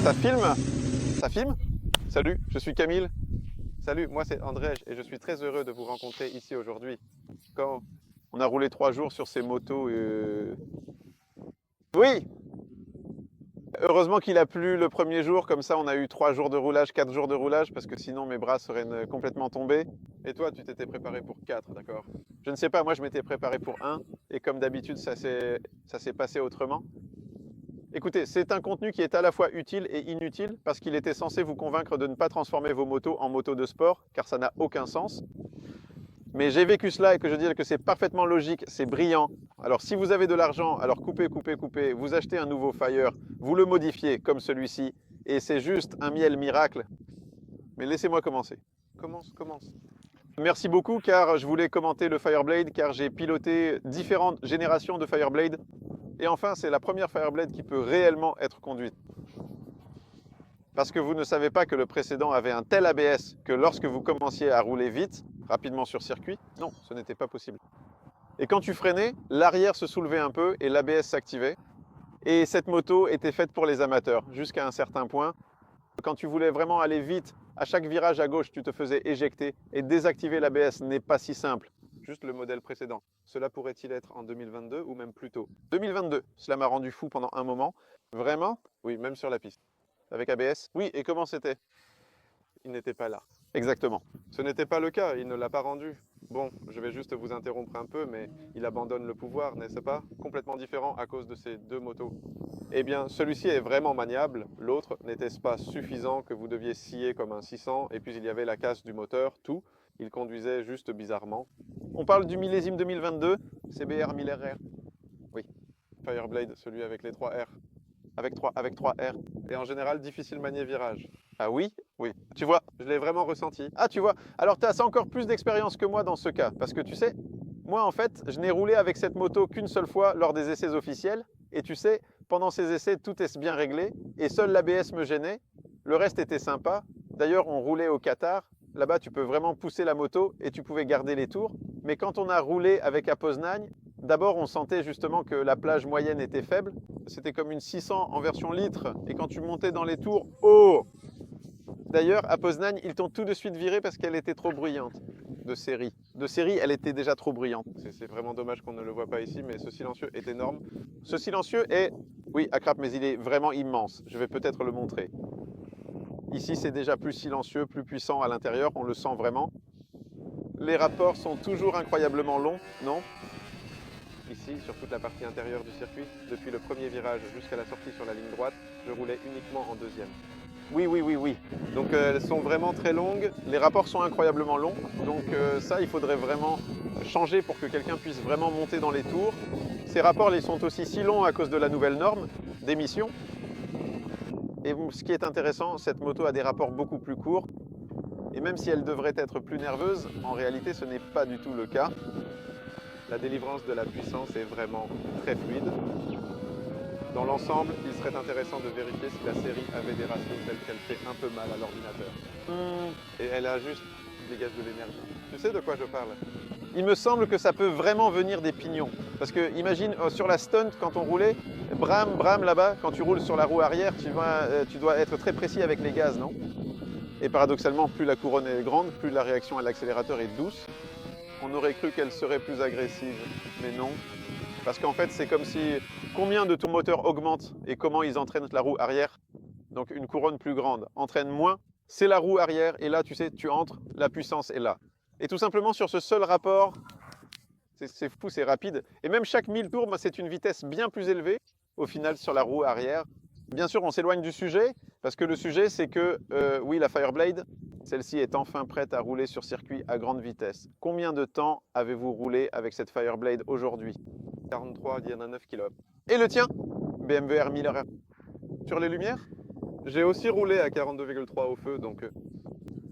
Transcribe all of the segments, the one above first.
Ça filme? Ça filme? Salut, je suis Camille. Salut, moi c'est André et je suis très heureux de vous rencontrer ici aujourd'hui. Quand on a roulé 3 jours sur ces motos. Oui! Heureusement qu'il a plu le premier jour, comme ça on a eu 3 jours de roulage, 4 jours de roulage, parce que sinon mes bras seraient complètement tombés. Et toi, tu t'étais préparé pour 4, d'accord? Je ne sais pas, moi je m'étais préparé pour 1, et comme d'habitude ça s'est passé autrement. Écoutez, c'est un contenu qui est à la fois utile et inutile parce qu'il était censé vous convaincre de ne pas transformer vos motos en motos de sport, car ça n'a aucun sens. Mais j'ai vécu cela et que je dis que c'est parfaitement logique, c'est brillant. Alors si vous avez de l'argent, alors coupez, coupez, coupez, vous achetez un nouveau Fire, vous le modifiez comme celui-ci, et c'est juste un miel miracle. Mais laissez-moi commencer. Commence. Merci beaucoup car je voulais commenter le Fireblade, car j'ai piloté différentes générations de Fireblade. Et enfin, c'est la première Fireblade qui peut réellement être conduite. Parce que vous ne savez pas que le précédent avait un tel ABS que lorsque vous commenciez à rouler vite, rapidement sur circuit, non, ce n'était pas possible. Et quand tu freinais, l'arrière se soulevait un peu et l'ABS s'activait. Et cette moto était faite pour les amateurs, jusqu'à un certain point. Quand tu voulais vraiment aller vite, à chaque virage à gauche, tu te faisais éjecter. Et désactiver l'ABS n'est pas si simple. Juste le modèle précédent. Cela pourrait-il être en 2022 ou même plus tôt? 2022, cela m'a rendu fou pendant un moment. Vraiment? Oui, même sur la piste. Avec ABS? Oui, et comment c'était? Il n'était pas là. Exactement. Ce n'était pas le cas, il ne l'a pas rendu. Bon, je vais juste vous interrompre un peu, mais il abandonne le pouvoir, n'est-ce pas? Complètement différent à cause de ces deux motos. Eh bien, celui-ci est vraiment maniable, l'autre n'était-ce pas suffisant que vous deviez scier comme un 600, et puis il y avait la casse du moteur, tout. Il conduisait juste bizarrement. On parle du millésime 2022, CBR 1000RR. Oui, Fireblade, celui avec les 3 R. Avec 3 R. Et en général, difficile manier virage. Ah oui? Oui. Tu vois, je l'ai vraiment ressenti. Ah, tu vois, alors tu as encore plus d'expérience que moi dans ce cas. Parce que tu sais, moi en fait, je n'ai roulé avec cette moto qu'une seule fois lors des essais officiels. Et tu sais, pendant ces essais, tout est bien réglé. Et seul l'ABS me gênait. Le reste était sympa. D'ailleurs, on roulait au Qatar. Là-bas, tu peux vraiment pousser la moto et tu pouvais garder les tours. Mais quand on a roulé avec à Poznań, d'abord, on sentait justement que la plage moyenne était faible. C'était comme une 600 en version litre. Et quand tu montais dans les tours, oh! D'ailleurs, à Poznań, ils t'ont tout de suite viré parce qu'elle était trop bruyante. De série. De série, elle était déjà trop bruyante. C'est vraiment dommage qu'on ne le voit pas ici, mais ce silencieux est énorme. Ce silencieux est, oui, à crape, mais il est vraiment immense. Je vais peut-être le montrer. Ici, c'est déjà plus silencieux, plus puissant à l'intérieur, on le sent vraiment. Les rapports sont toujours incroyablement longs, non? Ici, sur toute la partie intérieure du circuit, depuis le premier virage jusqu'à la sortie sur la ligne droite, je roulais uniquement en deuxième. Oui. Donc elles sont vraiment très longues, les rapports sont incroyablement longs, donc ça il faudrait vraiment changer pour que quelqu'un puisse vraiment monter dans les tours. Ces rapports ils sont aussi si longs à cause de la nouvelle norme d'émission. Et ce qui est intéressant, cette moto a des rapports beaucoup plus courts, et même si elle devrait être plus nerveuse, en réalité ce n'est pas du tout le cas. La délivrance de la puissance est vraiment très fluide. Dans l'ensemble, il serait intéressant de vérifier si la série avait des ratios tels qu'elle fait un peu mal à l'ordinateur. Et elle a juste dégage de l'énergie. Tu sais de quoi je parle? Il me semble que ça peut vraiment venir des pignons. Parce que imagine sur la stunt quand on roulait, bram là-bas, quand tu roules sur la roue arrière, tu dois être très précis avec les gaz, non? Et paradoxalement, plus la couronne est grande, plus la réaction à l'accélérateur est douce. On aurait cru qu'elle serait plus agressive, mais non. Parce qu'en fait, c'est comme si combien de tours moteur augmente et comment ils entraînent la roue arrière. Donc une couronne plus grande entraîne moins, c'est la roue arrière et là, tu sais, tu entres, la puissance est là. Et tout simplement sur ce seul rapport, c'est fou, c'est rapide. Et même chaque 1000 tours, c'est une vitesse bien plus élevée au final sur la roue arrière. Bien sûr, on s'éloigne du sujet parce que le sujet, c'est que oui, la Fireblade, celle-ci est enfin prête à rouler sur circuit à grande vitesse. Combien de temps avez-vous roulé avec cette Fireblade aujourd'hui? 43, il y en a 9 km. Et le tien? BMW R1000RR. Sur les lumières? J'ai aussi roulé à 42,3 au feu, donc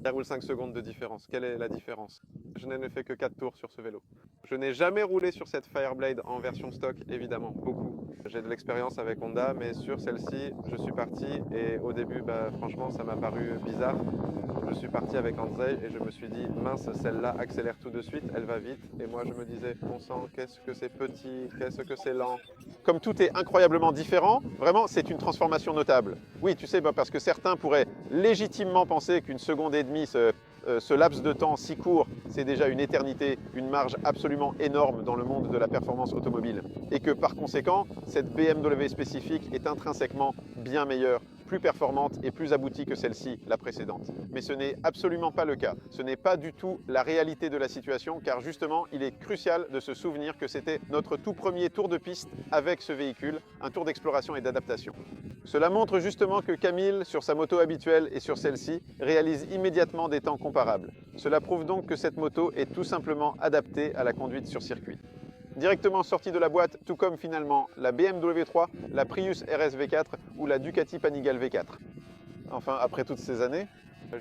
0,5 secondes de différence. Quelle est la différence? Je n'ai fait que 4 tours sur ce vélo. Je n'ai jamais roulé sur cette Fireblade en version stock, évidemment, beaucoup. J'ai de l'expérience avec Honda, mais sur celle-ci, je suis parti et au début, franchement, ça m'a paru bizarre. Je suis parti avec Andrzej et je me suis dit, mince, celle-là accélère tout de suite, elle va vite. Et moi, je me disais, bon sang, qu'est-ce que c'est petit, qu'est-ce que c'est lent. Comme tout est incroyablement différent, vraiment, c'est une transformation notable. Oui, tu sais, parce que certains pourraient légitimement penser qu'une seconde et demie, ce laps de temps si court, c'est déjà une éternité, une marge absolument énorme dans le monde de la performance automobile. Et que par conséquent, cette BMW spécifique est intrinsèquement bien meilleure, plus performante et plus aboutie que celle-ci, la précédente. Mais ce n'est absolument pas le cas. Ce n'est pas du tout la réalité de la situation, car justement, il est crucial de se souvenir que c'était notre tout premier tour de piste avec ce véhicule, un tour d'exploration et d'adaptation. Cela montre justement que Camille, sur sa moto habituelle et sur celle-ci, réalise immédiatement des temps comparables. Cela prouve donc que cette moto est tout simplement adaptée à la conduite sur circuit. Directement sortie de la boîte, tout comme finalement la BMW 3, la Prius RS V4 ou la Ducati Panigale V4. Enfin, après toutes ces années.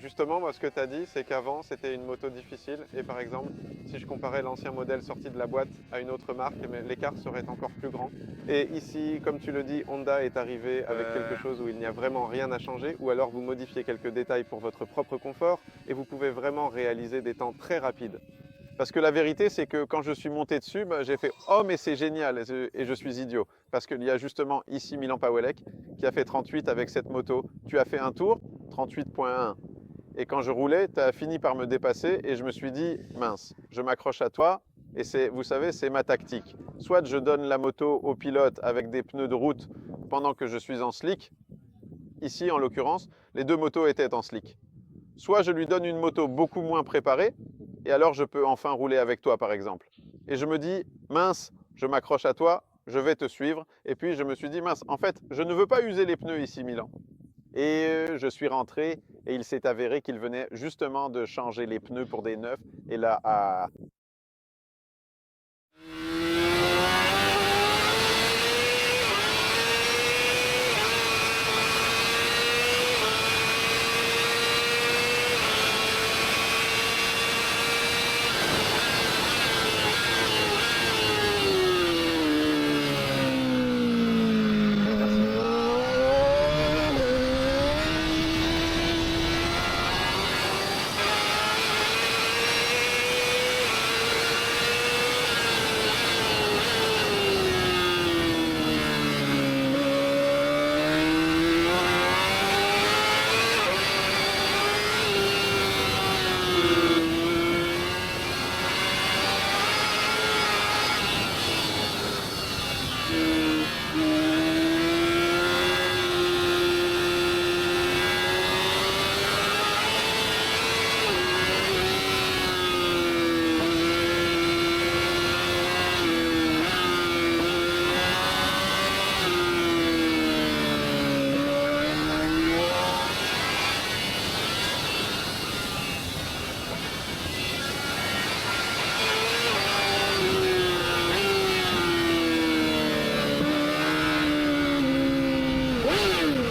Justement, moi, ce que tu as dit, c'est qu'avant, c'était une moto difficile. Et par exemple, si je comparais l'ancien modèle sorti de la boîte à une autre marque, l'écart serait encore plus grand. Et ici, comme tu le dis, Honda est arrivé avec quelque chose où il n'y a vraiment rien à changer, ou alors vous modifiez quelques détails pour votre propre confort, et vous pouvez vraiment réaliser des temps très rapides. Parce que la vérité, c'est que quand je suis monté dessus, j'ai fait « Oh, mais c'est génial !» et je suis idiot. Parce qu'il y a justement ici Milan Pawelek qui a fait 38 avec cette moto. Tu as fait un tour, 38.1. Et quand je roulais, tu as fini par me dépasser et je me suis dit « Mince, je m'accroche à toi. » Et vous savez, c'est ma tactique. Soit je donne la moto au pilote avec des pneus de route pendant que je suis en slick. Ici, en l'occurrence, les deux motos étaient en slick. Soit je lui donne une moto beaucoup moins préparée, et alors je peux enfin rouler avec toi, par exemple. Et je me dis, mince, je m'accroche à toi, je vais te suivre. Et puis je me suis dit, mince, en fait, je ne veux pas user les pneus ici, Milan. Et je suis rentré, et il s'est avéré qu'il venait justement de changer les pneus pour des neufs. Et là,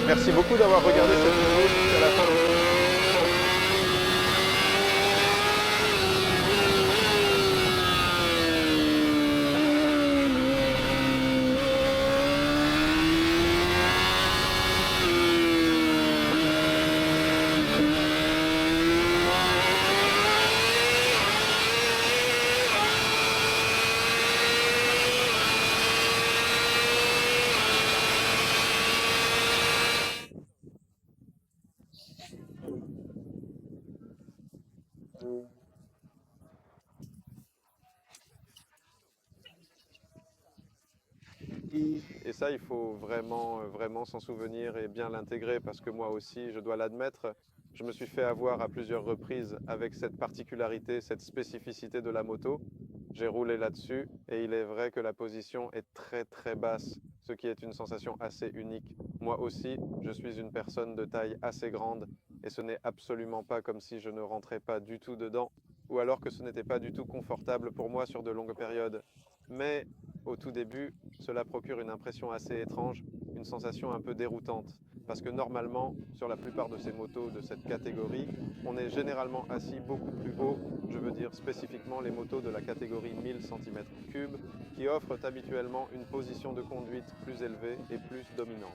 merci beaucoup d'avoir regardé cette vidéo jusqu'à la fin. Et ça, il faut vraiment s'en souvenir et bien l'intégrer parce que moi aussi, je dois l'admettre, je me suis fait avoir à plusieurs reprises avec cette particularité, cette spécificité de la moto. J'ai roulé là-dessus et il est vrai que la position est très basse, ce qui est une sensation assez unique. Moi aussi, je suis une personne de taille assez grande et ce n'est absolument pas comme si je ne rentrais pas du tout dedans ou alors que ce n'était pas du tout confortable pour moi sur de longues périodes. Mais au tout début, cela procure une impression assez étrange, une sensation un peu déroutante. parce que normalement, sur la plupart de ces motos de cette catégorie, on est généralement assis beaucoup plus haut, je veux dire spécifiquement les motos de la catégorie 1000 cm3, qui offrent habituellement une position de conduite plus élevée et plus dominante.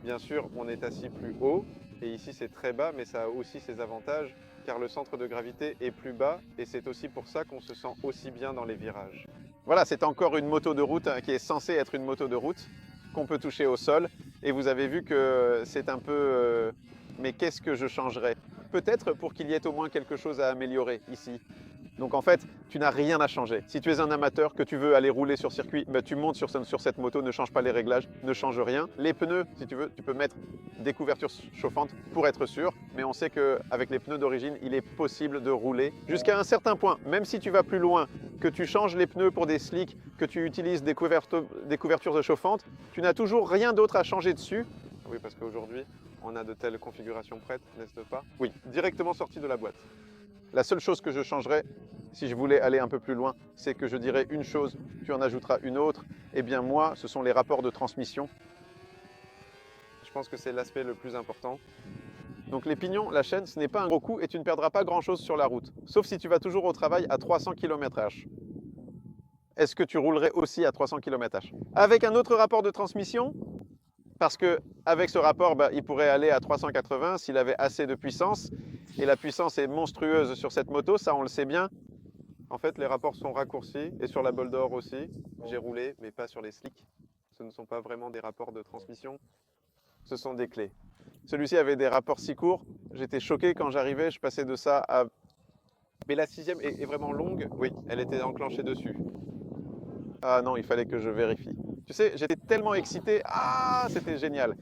Bien sûr, on est assis plus haut, et ici c'est très bas, mais ça a aussi ses avantages, car le centre de gravité est plus bas, et c'est aussi pour ça qu'on se sent aussi bien dans les virages. Voilà, c'est encore une moto de route qui est censée être une moto de route, qu'on peut toucher au sol. Et vous avez vu que c'est un peu... mais qu'est-ce que je changerais? Peut-être pour qu'il y ait au moins quelque chose à améliorer ici. Donc en fait, tu n'as rien à changer. Si tu es un amateur, que tu veux aller rouler sur circuit, bah, tu montes sur cette moto, ne change pas les réglages, ne change rien. Les pneus, si tu veux, tu peux mettre des couvertures chauffantes pour être sûr, mais on sait qu'avec les pneus d'origine, il est possible de rouler jusqu'à un certain point. Même si tu vas plus loin, que tu changes les pneus pour des slicks, que tu utilises des couvertures chauffantes, tu n'as toujours rien d'autre à changer dessus. Oui, parce qu'aujourd'hui, on a de telles configurations prêtes, n'est-ce pas? Oui. Directement sorties de la boîte. La seule chose que je changerais, si je voulais aller un peu plus loin, c'est que je dirais une chose, tu en ajouteras une autre. Eh bien moi, ce sont les rapports de transmission. Je pense que c'est l'aspect le plus important. Donc les pignons, la chaîne, ce n'est pas un gros coup et tu ne perdras pas grand-chose sur la route. Sauf si tu vas toujours au travail à 300 km/h. Est-ce que tu roulerais aussi à 300 km/h? Avec un autre rapport de transmission, parce qu'avec ce rapport, il pourrait aller à 380 s'il avait assez de puissance. Et la puissance est monstrueuse sur cette moto, ça on le sait bien. En fait, les rapports sont raccourcis et sur la Bol d'Or aussi. J'ai roulé, mais pas sur les slicks. Ce ne sont pas vraiment des rapports de transmission. Ce sont des clés. Celui-ci avait des rapports si courts, j'étais choqué quand j'arrivais, je passais de ça à... Mais la 6e est vraiment longue. Oui, elle était enclenchée dessus. Ah non, il fallait que je vérifie. Tu sais, j'étais tellement excité. Ah, c'était génial.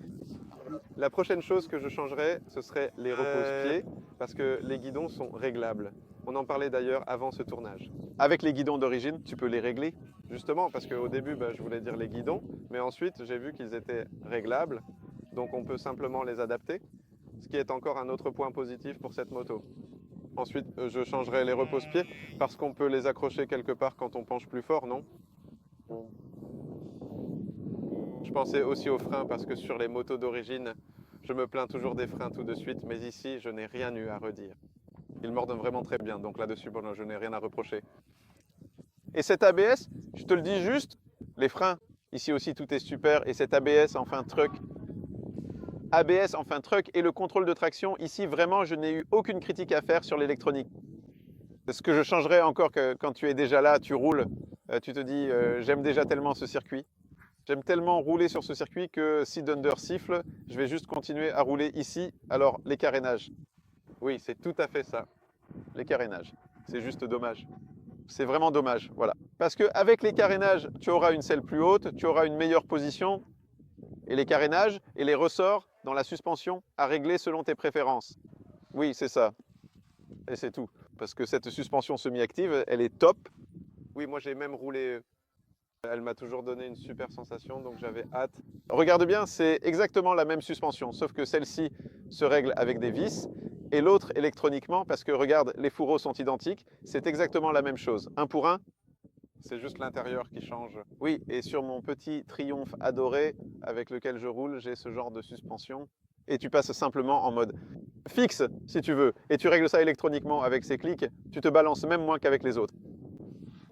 La prochaine chose que je changerais, ce serait les repose-pieds, parce que les guidons sont réglables. On en parlait d'ailleurs avant ce tournage. Avec les guidons d'origine, tu peux les régler. Justement, parce qu'au début, je voulais dire les guidons, mais ensuite, j'ai vu qu'ils étaient réglables, donc on peut simplement les adapter, ce qui est encore un autre point positif pour cette moto. Ensuite, je changerai les repose-pieds, parce qu'on peut les accrocher quelque part quand on penche plus fort, non? Je pensais aussi aux freins, parce que sur les motos d'origine, je me plains toujours des freins tout de suite, mais ici, je n'ai rien eu à redire. Ils mordent vraiment très bien, donc là-dessus, bon, je n'ai rien à reprocher. Et cet ABS, je te le dis juste, les freins, ici aussi tout est super, et cet ABS enfin truck, et le contrôle de traction, ici vraiment je n'ai eu aucune critique à faire sur l'électronique. Ce que je changerais encore que quand tu es déjà là, tu roules, tu te dis j'aime déjà tellement ce circuit. J'aime tellement rouler sur ce circuit que si Dunder siffle, je vais juste continuer à rouler ici. Alors les carénages. Oui, c'est tout à fait ça. Les carénages, c'est juste dommage. C'est vraiment dommage, voilà. Parce qu'avec les carénages, tu auras une selle plus haute, tu auras une meilleure position, et les carénages et les ressorts dans la suspension à régler selon tes préférences. Oui, c'est ça. Et c'est tout. Parce que cette suspension semi-active, elle est top. Oui, moi j'ai même roulé. Elle m'a toujours donné une super sensation, donc j'avais hâte. Regarde bien, c'est exactement la même suspension, sauf que celle-ci se règle avec des vis et l'autre électroniquement, parce que regarde, les fourreaux sont identiques, c'est exactement la même chose, un pour un. C'est juste l'intérieur qui change. Oui, et sur mon petit Triumph adoré avec lequel je roule, j'ai ce genre de suspension. Et tu passes simplement en mode fixe, si tu veux, et tu règles ça électroniquement avec ces clics, tu te balances même moins qu'avec les autres.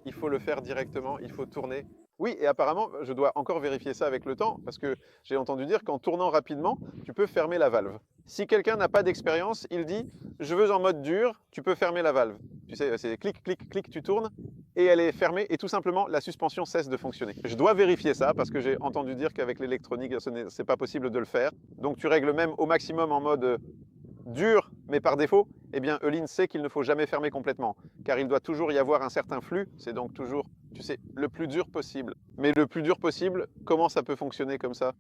Il faut le faire directement, il faut tourner. Oui, et apparemment, je dois encore vérifier ça avec le temps, parce que j'ai entendu dire qu'en tournant rapidement, tu peux fermer la valve. Si quelqu'un n'a pas d'expérience, il dit « je veux en mode dur, tu peux fermer la valve ». Tu sais, c'est clic, clic, clic, tu tournes, et elle est fermée, et tout simplement, la suspension cesse de fonctionner. Je dois vérifier ça, parce que j'ai entendu dire qu'avec l'électronique, ce n'est pas possible de le faire. Donc tu règles même au maximum en mode dur, mais par défaut, eh bien Öhlins sait qu'il ne faut jamais fermer complètement, car il doit toujours y avoir un certain flux, c'est donc toujours, tu sais, le plus dur possible. Mais le plus dur possible, comment ça peut fonctionner comme ça?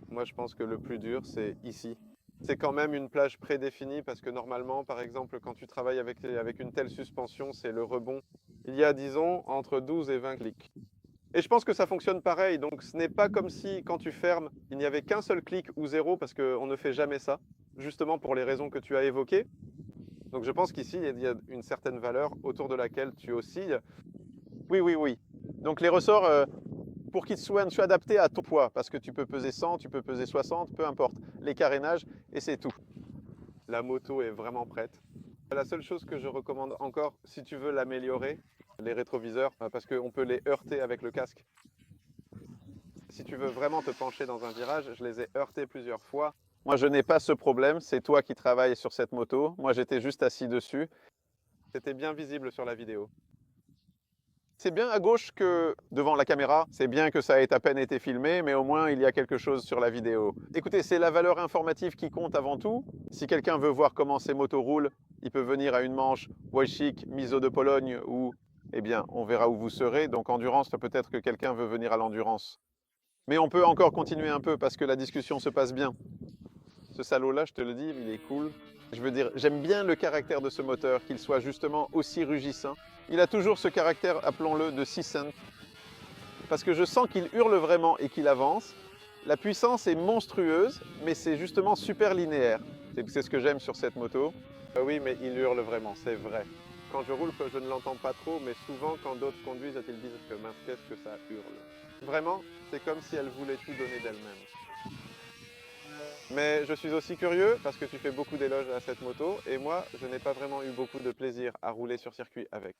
Moi je pense que le plus dur, c'est ici. C'est quand même une plage prédéfinie, parce que normalement, par exemple, quand tu travailles avec une telle suspension, c'est le rebond. Il y a, disons, entre 12 et 20 clics. Et je pense que ça fonctionne pareil, donc ce n'est pas comme si, quand tu fermes, il n'y avait qu'un seul clic ou zéro, parce qu'on ne fait jamais ça, justement pour les raisons que tu as évoquées. Donc je pense qu'ici, il y a une certaine valeur autour de laquelle tu oscilles. Oui, oui, oui. Donc les ressorts, pour qu'il soit adapté à ton poids, parce que tu peux peser 100, tu peux peser 60, peu importe, les carénages, et c'est tout. La moto est vraiment prête. La seule chose que je recommande encore, si tu veux l'améliorer, les rétroviseurs, parce qu'on peut les heurter avec le casque. Si tu veux vraiment te pencher dans un virage, je les ai heurtés plusieurs fois. Moi, je n'ai pas ce problème, c'est toi qui travailles sur cette moto. Moi, j'étais juste assis dessus. C'était bien visible sur la vidéo. C'est bien à gauche que devant la caméra, c'est bien que ça ait à peine été filmé, mais au moins il y a quelque chose sur la vidéo. Écoutez, c'est la valeur informative qui compte avant tout. Si quelqu'un veut voir comment ces motos roulent, il peut venir à une manche Wojcik, Miso de Pologne, ou, eh bien, on verra où vous serez. Donc endurance, peut-être que quelqu'un veut venir à l'endurance. Mais on peut encore continuer un peu parce que la discussion se passe bien. Ce salaud-là, je te le dis, il est cool. Je veux dire, j'aime bien le caractère de ce moteur, qu'il soit justement aussi rugissant. Il a toujours ce caractère, appelons-le, de 6 cents. Parce que je sens qu'il hurle vraiment et qu'il avance. La puissance est monstrueuse, mais c'est justement super linéaire. C'est ce que j'aime sur cette moto. Oui, mais il hurle vraiment, c'est vrai. Quand je roule, je ne l'entends pas trop, mais souvent quand d'autres conduisent, ils disent que mince, qu'est-ce que ça hurle. Vraiment, c'est comme si elle voulait tout donner d'elle-même. Mais je suis aussi curieux parce que tu fais beaucoup d'éloges à cette moto et moi, je n'ai pas vraiment eu beaucoup de plaisir à rouler sur circuit avec.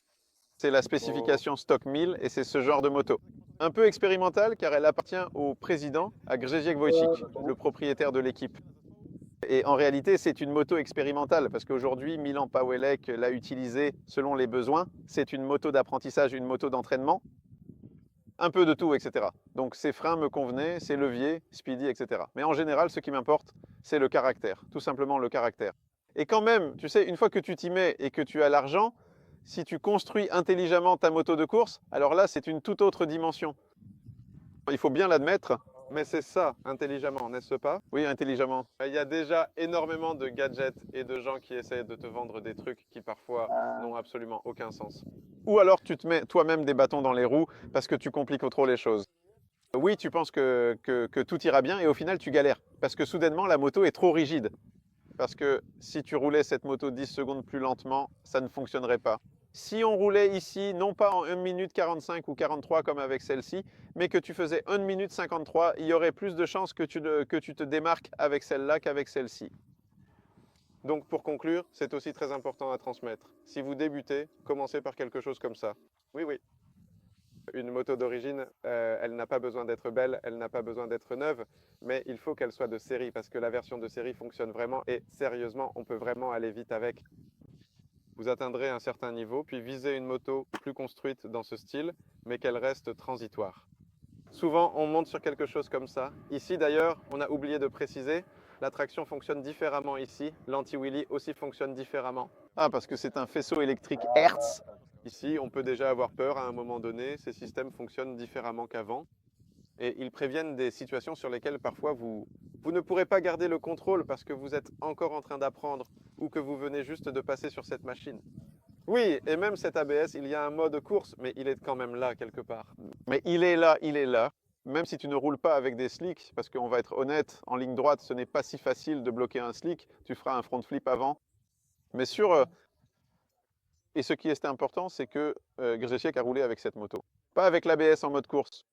C'est la spécification Stock 1000 et c'est ce genre de moto. Un peu expérimentale car elle appartient au président, à Grzesiek Wojcik, le propriétaire de l'équipe. Et en réalité, c'est une moto expérimentale parce qu'aujourd'hui, Milan Pawelek l'a utilisée selon les besoins. C'est une moto d'apprentissage, une moto d'entraînement. Un peu de tout, etc. Donc ces freins me convenaient, ces leviers, speedy, etc. Mais en général, ce qui m'importe, c'est le caractère, tout simplement le caractère. Et quand même, tu sais, une fois que tu t'y mets et que tu as l'argent, si tu construis intelligemment ta moto de course, alors là, c'est une toute autre dimension. Il faut bien l'admettre. Mais c'est ça, intelligemment, n'est-ce pas? Oui, intelligemment. Il y a déjà énormément de gadgets et de gens qui essayent de te vendre des trucs qui parfois n'ont absolument aucun sens. Ou alors tu te mets toi-même des bâtons dans les roues parce que tu compliques trop les choses. Oui, tu penses que tout ira bien et au final tu galères parce que soudainement la moto est trop rigide. Parce que si tu roulais cette moto 10 secondes plus lentement, ça ne fonctionnerait pas. Si on roulait ici, non pas en 1 minute 45 ou 43 comme avec celle-ci, mais que tu faisais 1 minute 53, il y aurait plus de chances que tu te démarques avec celle-là qu'avec celle-ci. Donc pour conclure, c'est aussi très important à transmettre. Si vous débutez, commencez par quelque chose comme ça. Oui, oui. Une moto d'origine, elle n'a pas besoin d'être belle, elle n'a pas besoin d'être neuve, mais il faut qu'elle soit de série parce que la version de série fonctionne vraiment et sérieusement, on peut vraiment aller vite avec. Vous atteindrez un certain niveau, puis visez une moto plus construite dans ce style, mais qu'elle reste transitoire. Souvent, on monte sur quelque chose comme ça. Ici d'ailleurs, on a oublié de préciser, la traction fonctionne différemment ici, l'anti-wheelie aussi fonctionne différemment. Ah, parce que c'est un faisceau électrique Hertz. Ici, on peut déjà avoir peur à un moment donné, ces systèmes fonctionnent différemment qu'avant. Et ils préviennent des situations sur lesquelles parfois vous ne pourrez pas garder le contrôle parce que vous êtes encore en train d'apprendre ou que vous venez juste de passer sur cette machine. Oui, et même cet ABS, il y a un mode course, mais il est quand même là quelque part. Mais il est là, il est là. Même si tu ne roules pas avec des slicks, parce qu'on va être honnête, en ligne droite, ce n'est pas si facile de bloquer un slick. Tu feras un front flip avant. Mais et ce qui est important, c'est que Grzesiek a roulé avec cette moto. Pas avec l'ABS en mode course,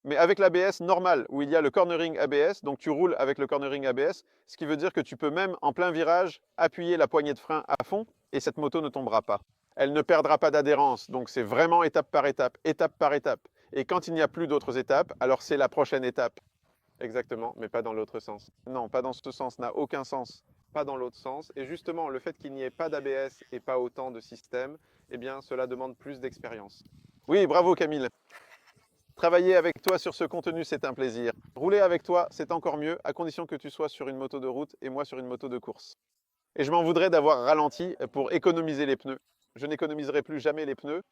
mais avec l'ABS normal, où il y a le cornering ABS. Donc tu roules avec le cornering ABS, ce qui veut dire que tu peux même, en plein virage, appuyer la poignée de frein à fond et cette moto ne tombera pas. Elle ne perdra pas d'adhérence, donc c'est vraiment étape par étape, étape par étape. Et quand il n'y a plus d'autres étapes, alors c'est la prochaine étape. Exactement, mais pas dans l'autre sens. Non, pas dans ce sens, n'a aucun sens. Pas dans l'autre sens. Et justement, le fait qu'il n'y ait pas d'ABS et pas autant de systèmes, eh bien, cela demande plus d'expérience. Oui, bravo Camille. Travailler avec toi sur ce contenu, c'est un plaisir. Rouler avec toi, c'est encore mieux, à condition que tu sois sur une moto de route et moi sur une moto de course. Et je m'en voudrais d'avoir ralenti pour économiser les pneus. Je n'économiserai plus jamais les pneus.